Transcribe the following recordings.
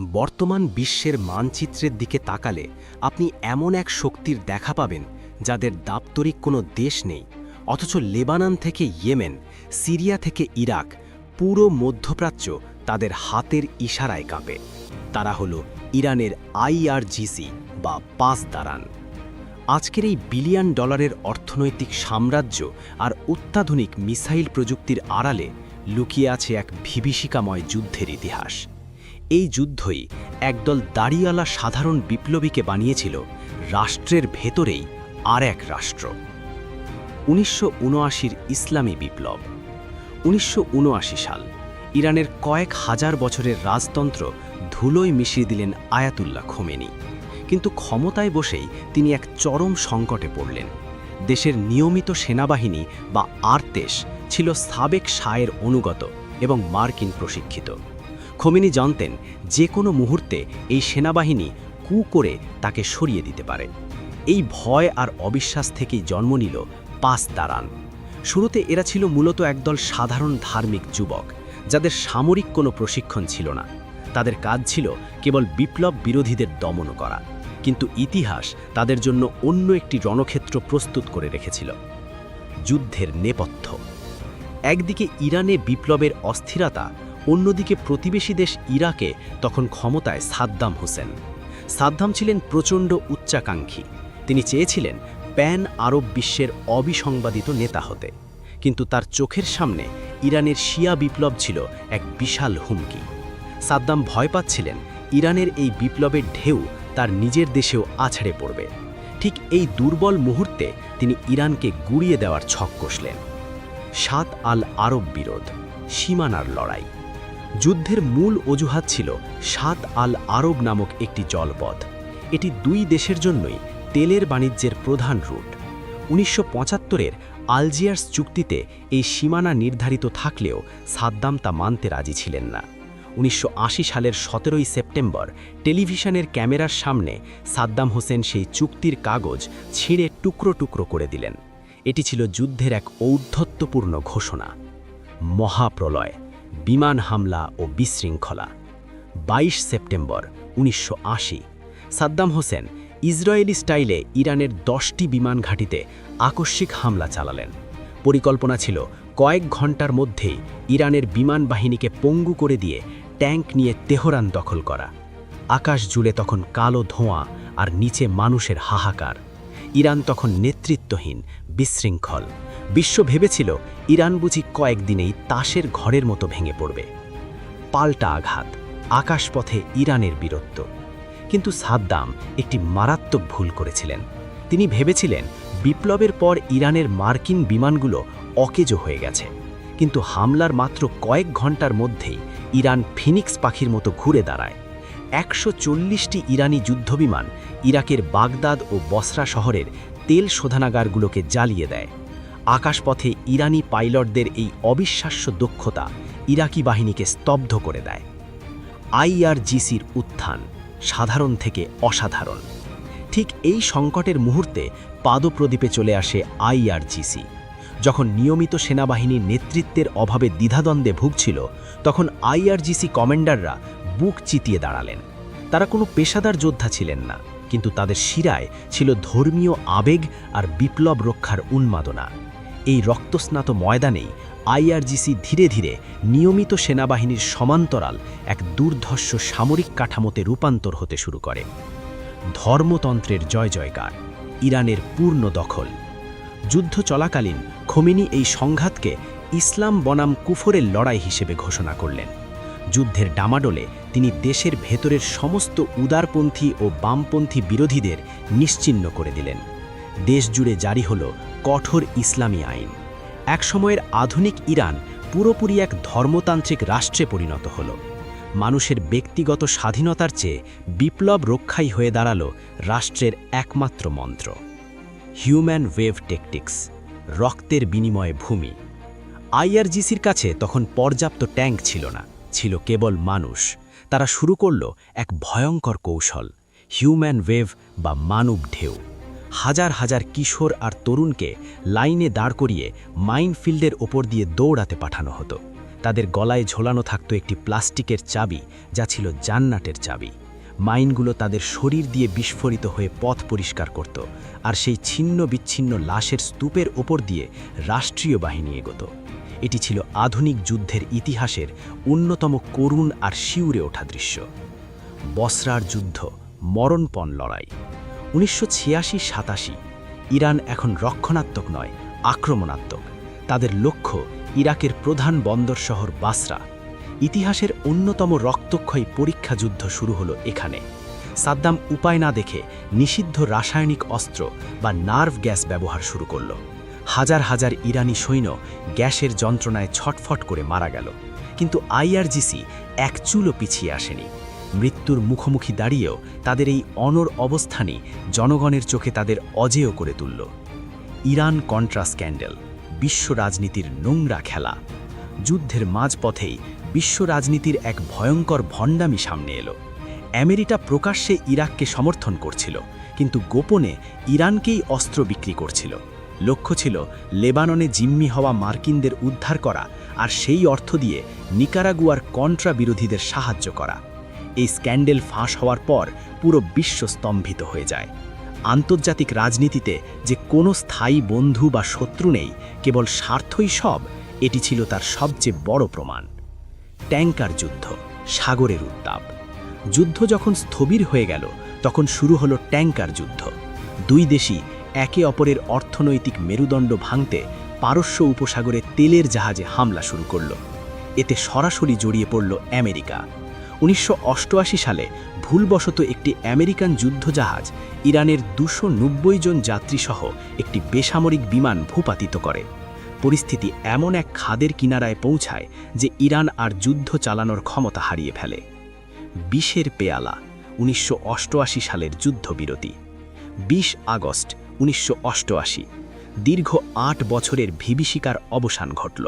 বর্তমান বিশ্বের মানচিত্রের দিকে তাকালে আপনি এমন এক শক্তির দেখা পাবেন যাদের দাপ্তরিক কোনো দেশ নেই, অথচ লেবানন থেকে ইয়েমেন, সিরিয়া থেকে ইরাক, পুরো মধ্যপ্রাচ্য তাদের হাতের ইশারায় কাঁপে। তারা হলো ইরানের আইআরজিসি বা পাঁচ দারান। আজকের এই বিলিয়ন ডলারের অর্থনৈতিক সাম্রাজ্য আর অত্যাধুনিক মিসাইল প্রযুক্তির আড়ালে লুকিয়ে আছে এক বিভীষিকাময় যুদ্ধের ইতিহাস। এই যুদ্ধই একদল দাড়িওয়ালা সাধারণ বিপ্লবীকে বানিয়েছিল রাষ্ট্রের ভেতরেই আর এক রাষ্ট্র। ১৯৭৯ ইসলামী বিপ্লব। ১৯৭৯ সাল ইরানের কয়েক হাজার বছরের রাজতন্ত্র ধুলোয় মিশিয়ে দিলেন আয়াতুল্লাহ খোমেনি। কিন্তু ক্ষমতায় বসেই তিনি এক চরম সংকটে পড়লেন। দেশের নিয়মিত সেনাবাহিনী বা আরতেশ ছিল সাবেক শাহের অনুগত এবং মার্কিন প্রশিক্ষিত। খোমেনি জানতেন যে কোনো মুহূর্তে এই সেনাবাহিনী কু করে তাকে সরিয়ে দিতে পারে। এই ভয় আর অবিশ্বাস থেকেই জন্ম নিল পাঁচ দারান। শুরুতে এরা ছিল মূলত একদল সাধারণ ধার্মিক যুবক, যাদের সামরিক কোনো প্রশিক্ষণ ছিল না। তাদের কাজ ছিল কেবল বিপ্লব বিরোধীদের দমন করা। কিন্তু ইতিহাস তাদের জন্য অন্য একটি রণক্ষেত্র প্রস্তুত করে রেখেছিল। যুদ্ধের নেপথ্য। একদিকে ইরানে বিপ্লবের অস্থিরতা, অন্যদিকে প্রতিবেশী দেশ ইরাকে তখন ক্ষমতায় সাদ্দাম হোসেন। সাদ্দাম ছিলেন প্রচণ্ড উচ্চাকাঙ্ক্ষী। তিনি চেয়েছিলেন প্যান আরব বিশ্বের অবিসংবাদিত নেতা হতে। কিন্তু তার চোখের সামনে ইরানের শিয়া বিপ্লব ছিল এক বিশাল হুমকি। সাদ্দাম ভয় পাচ্ছিলেন ইরানের এই বিপ্লবের ঢেউ তার নিজের দেশেও আছড়ে পড়বে। ঠিক এই দুর্বল মুহূর্তে তিনি ইরানকে গুড়িয়ে দেওয়ার ছক কষলেন। সাত আল আরব বিরোধ, সীমানার লড়াই। যুদ্ধের মূল অজুহাত ছিল সাত আল আরব নামক একটি জলপথ। এটি দুই দেশের জন্যই তেলের বাণিজ্যের প্রধান রুট। ১৯৭৫-এর আলজিয়ার্স চুক্তিতে এই সীমানা নির্ধারিত থাকলেও সাদ্দাম তা মানতে রাজি ছিলেন না। ১৯৮০ সালের ১৭ই সেপ্টেম্বর টেলিভিশনের ক্যামেরার সামনে সাদ্দাম হোসেন সেই চুক্তির কাগজ ছিঁড়ে টুকরো টুকরো করে দিলেন। এটি ছিল যুদ্ধের এক ঔদ্ধত্যপূর্ণ ঘোষণা। মহাপ্রলয়, বিমান হামলা ও বিশৃঙ্খলা। ২২ সেপ্টেম্বর ১৯৮০ সাদ্দাম হোসেন ইসরায়েলি স্টাইলে ইরানের ১০টি বিমান ঘাঁটিতে আকস্মিক হামলা চালালেন। পরিকল্পনা ছিল কয়েক ঘন্টার মধ্যেই ইরানের বিমান বাহিনীকে পঙ্গু করে দিয়ে ট্যাঙ্ক নিয়ে তেহরান দখল করা। আকাশ জুড়ে তখন কালো ধোঁয়া আর নিচে মানুষের হাহাকার। ইরান তখন নেতৃত্বহীন, বিশৃঙ্খল। বিশ্ব ভেবেছিল ইরান বুঝি কয়েকদিনেই তাসের ঘরের মতো ভেঙে পড়বে। পাল্টা আঘাত, আকাশপথে ইরানের বীরত্ব। কিন্তু সাদ্দাম একটি মারাত্মক ভুল করেছিলেন। তিনি ভেবেছিলেন বিপ্লবের পর ইরানের মার্কিন বিমানগুলো অকেজো হয়ে গেছে। কিন্তু হামলার মাত্র কয়েক ঘন্টার মধ্যেই ইরান ফিনিক্স পাখির মতো ঘুরে দাঁড়ায়। ১৪০টি ইরানি যুদ্ধবিমান ইরাকের বাগদাদ ও বসরা শহরের তেল শোধনাগারগুলোকে জ্বালিয়ে দেয়। আকাশপথে ইরানি পাইলটদের এই অবিশ্বাস্য দক্ষতা ইরাকি বাহিনীকে স্তব্ধ করে দেয়। আইআরজিসির উত্থান, সাধারণ থেকে অসাধারণ। ঠিক এই সংকটের মুহূর্তে পাদপ্রদীপে চলে আসে আইআরজিসি। যখন নিয়মিত সেনাবাহিনীর নেতৃত্বের অভাবে দ্বিধাদ্বন্দ্বে ভুগছিল, তখন আইআরজিসি কমান্ডাররা বুক চিতিয়ে দাঁড়ালেন। তারা কোনো পেশাদার যোদ্ধা ছিলেন না, কিন্তু তাদের শিরায় ছিল ধর্মীয় আবেগ আর বিপ্লব রক্ষার উন্মাদনা। এই রক্তস্নাত ময়দানেই আইআরজিসি ধীরে ধীরে নিয়মিত সেনাবাহিনীর সমান্তরাল এক দুর্ধর্ষ সামরিক কাঠামোতে রূপান্তর হতে শুরু করে। ধর্মতন্ত্রের জয় জয়কার, ইরানের পূর্ণ দখল। যুদ্ধ চলাকালীন খোমেনি এই সংঘাতকে ইসলাম বনাম কুফরের লড়াই হিসেবে ঘোষণা করলেন। যুদ্ধের ডামাডোলে তিনি দেশের ভেতরের সমস্ত উদারপন্থী ও বামপন্থী বিরোধীদের নিশ্চিহ্ন করে দিলেন। দেশ জুড়ে জারি হল কঠোর ইসলামী আইন। একসময়ের আধুনিক ইরান পুরোপুরি এক ধর্মতান্ত্রিক রাষ্ট্রে পরিণত হল। মানুষের ব্যক্তিগত স্বাধীনতার চেয়ে বিপ্লব রক্ষাই হয়ে দাঁড়াল রাষ্ট্রের একমাত্র মন্ত্র। হিউম্যান ওয়েভ ট্যাকটিক্স, রক্তের বিনিময়ে ভূমি। আইআরজিসির কাছে তখন পর্যাপ্ত ট্যাঙ্ক ছিল না, ছিল কেবল মানুষ। তারা শুরু করল এক ভয়ঙ্কর কৌশল, হিউম্যান ওয়েভ বা মানব ঢেউ। হাজার হাজার কিশোর আর তরুণকে লাইনে দাঁড় করিয়ে মাইনফিল্ডের ওপর দিয়ে দৌড়াতে পাঠানো হতো। তাদের গলায় ঝোলানো থাকত একটি প্লাস্টিকের চাবি, যা ছিল জান্নাতের চাবি। মাইনগুলো তাদের শরীর দিয়ে বিস্ফোরিত হয়ে পথ পরিষ্কার করত, আর সেই ছিন্ন বিচ্ছিন্ন লাশের স্তূপের ওপর দিয়ে রাষ্ট্রীয় বাহিনী এগোত। এটি ছিল আধুনিক যুদ্ধের ইতিহাসের অন্যতম করুণ আর শিউরে ওঠা দৃশ্য। বসরার যুদ্ধ, মরণপণ লড়াই। 1986-87 ইরান এখন রক্ষণাত্মক নয়, আক্রমণাত্মক। তাদের লক্ষ্য ইরাকের প্রধান বন্দর শহর বাসরা। ইতিহাসের অন্যতম রক্তক্ষয়ী পরীক্ষা যুদ্ধ শুরু হলো এখানে। সাদ্দাম উপায় না দেখে নিষিদ্ধ রাসায়নিক অস্ত্র বা নার্ভ গ্যাস ব্যবহার শুরু করল। হাজার হাজার ইরানি সৈন্য গ্যাসের যন্ত্রণায় ছটফট করে মারা গেল। কিন্তু আইআরজিসি এক চুলও পিছিয়ে আসেনি। মৃত্যুর মুখোমুখি দাঁড়িয়েও তাদের এই অনড় অবস্থানই জনগণের চোখে তাদের অজেয় করে তুলল। ইরান কন্ট্রা স্ক্যান্ডেল, বিশ্ব রাজনীতির নোংরা খেলা। যুদ্ধের মাঝপথেই বিশ্ব রাজনীতির এক ভয়ঙ্কর ভণ্ডামি সামনে এলো। আমেরিকা প্রকাশ্যে ইরাককে সমর্থন করছিল, কিন্তু গোপনে ইরানকেই অস্ত্র বিক্রি করছিল। লক্ষ্য ছিল লেবাননে জিম্মি হওয়া মার্কিনদের উদ্ধার করা, আর সেই অর্থ দিয়ে নিকারাগুয়ার কন্ট্রা বিরোধীদের সাহায্য করা। এই স্ক্যান্ডেল ফাঁস হওয়ার পর পুরো বিশ্ব স্তম্ভিত হয়ে যায়। আন্তর্জাতিক রাজনীতিতে যে কোনো স্থায়ী বন্ধু বা শত্রু নেই, কেবল স্বার্থই সব, এটি ছিল তার সবচেয়ে বড় প্রমাণ। ট্যাঙ্কার যুদ্ধ, সাগরের উত্তাপ। যুদ্ধ যখন স্থবির হয়ে গেল, তখন শুরু হলো ট্যাঙ্কার যুদ্ধ। দুই দেশই একে অপরের অর্থনৈতিক মেরুদণ্ড ভাঙতে পারস্য উপসাগরে তেলের জাহাজে হামলা শুরু করল। এতে সরাসরি জড়িয়ে পড়ল আমেরিকা। 1988 সালে ভুলবশত একটি আমেরিকান যুদ্ধজাহাজ ইরানের 290 জন যাত্রীসহ একটি বেসামরিক বিমান ভূপাতিত করে। পরিস্থিতি এমন এক খাদের কিনারায় পৌঁছায় যে ইরান আর যুদ্ধ চালানোর ক্ষমতা হারিয়ে ফেলে। বিষের পেয়ালা, 1988 সালের যুদ্ধবিরতি। 20 আগস্ট 1988 দীর্ঘ 8 বছরের বিভীষিকার অবসান ঘটল।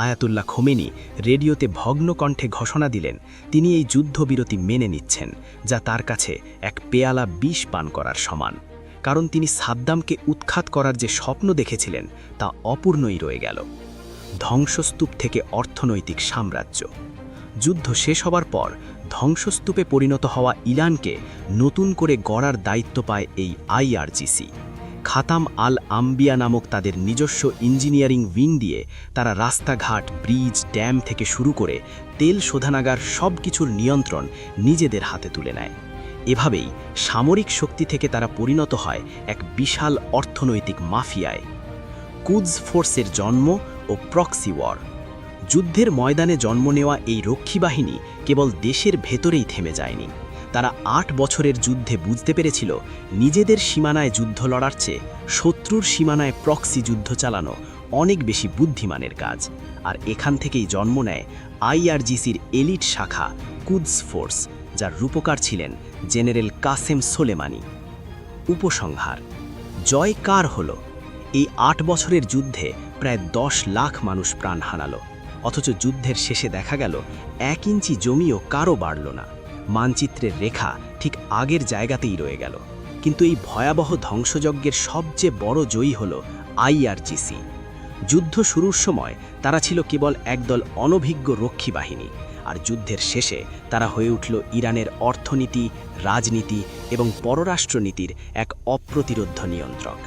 আয়াতুল্লাহ খোমেনি রেডিওতে ভগ্ন কণ্ঠে ঘোষণা দিলেন তিনি এই যুদ্ধবিরতি মেনে নিচ্ছেন, যা তার কাছে এক পেয়ালা বিষ পান করার সমান। কারণ তিনি সাদ্দামকে উৎখাত করার যে স্বপ্ন দেখেছিলেন তা অপূর্ণই রয়ে গেল। ধ্বংসস্তূপ থেকে অর্থনৈতিক সাম্রাজ্য। যুদ্ধ শেষ হবার পর ধ্বংসস্তূপে পরিণত হওয়া ইরানকে নতুন করে গড়ার দায়িত্ব পায় এই আইআরজিসি। খাতাম আল আম্বিয়া নামক তাদের নিজস্ব ইঞ্জিনিয়ারিং উইং দিয়ে তারা রাস্তাঘাট, ব্রিজ, ড্যাম থেকে শুরু করে তেল শোধনাগার সব কিছুর নিয়ন্ত্রণ নিজেদের হাতে তুলে নেয়। এভাবেই সামরিক শক্তি থেকে তারা পরিণত হয় এক বিশাল অর্থনৈতিক মাফিয়ায়। কুদস ফোর্সের জন্ম ও প্রক্সি ওয়ার। যুদ্ধের ময়দানে জন্ম নেওয়া এই রক্ষী বাহিনী কেবল দেশের ভেতরেই থেমে যায়নি। তারা 8 বছরের যুদ্ধে বুঝতে পেরেছিল নিজেদের সীমানায় যুদ্ধ লড়ার চেয়ে শত্রুর সীমানায় প্রক্সি যুদ্ধ চালানো অনেক বেশি বুদ্ধিমানের কাজ। আর এখান থেকেই জন্ম নেয় আইআরজিসির এলিট শাখা কুদস ফোর্স, যার রূপকার ছিলেন জেনারেল কাসেম সোলেমানি। উপসংহার: জয় কার হলো? এই 8 বছরের যুদ্ধে প্রায় 10 লাখ মানুষ প্রাণ হারালো, অথচ যুদ্ধের শেষে দেখা গেল 1 ইঞ্চি জমিও কারও বাড়ল না। মানচিত্রের রেখা ঠিক আগের জায়গাতেই রয়ে গেল। কিন্তু এই ভয়াবহ ধ্বংসযজ্ঞের সবচেয়ে বড় জয়ী হল আইআরজিসি। যুদ্ধ শুরুর সময় তারা ছিল কেবল একদল অনভিজ্ঞ রক্ষী বাহিনী, আর যুদ্ধের শেষে তারা হয়ে উঠল ইরানের অর্থনীতি, রাজনীতি এবং পররাষ্ট্রনীতির এক অপ্রতিরোধ্য নিয়ন্ত্রক।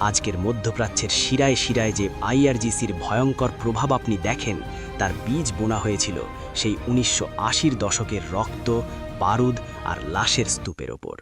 আজকের মধ্যপ্রাচ্যের শিরায় শিরায় যে আইআরজিসির ভয়ঙ্কর প্রভাব আপনি দেখেন, তার বীজ বোনা হয়েছিল সেই 1980-র দশকের রক্ত, বারুদ আর লাশের স্তূপের ওপর।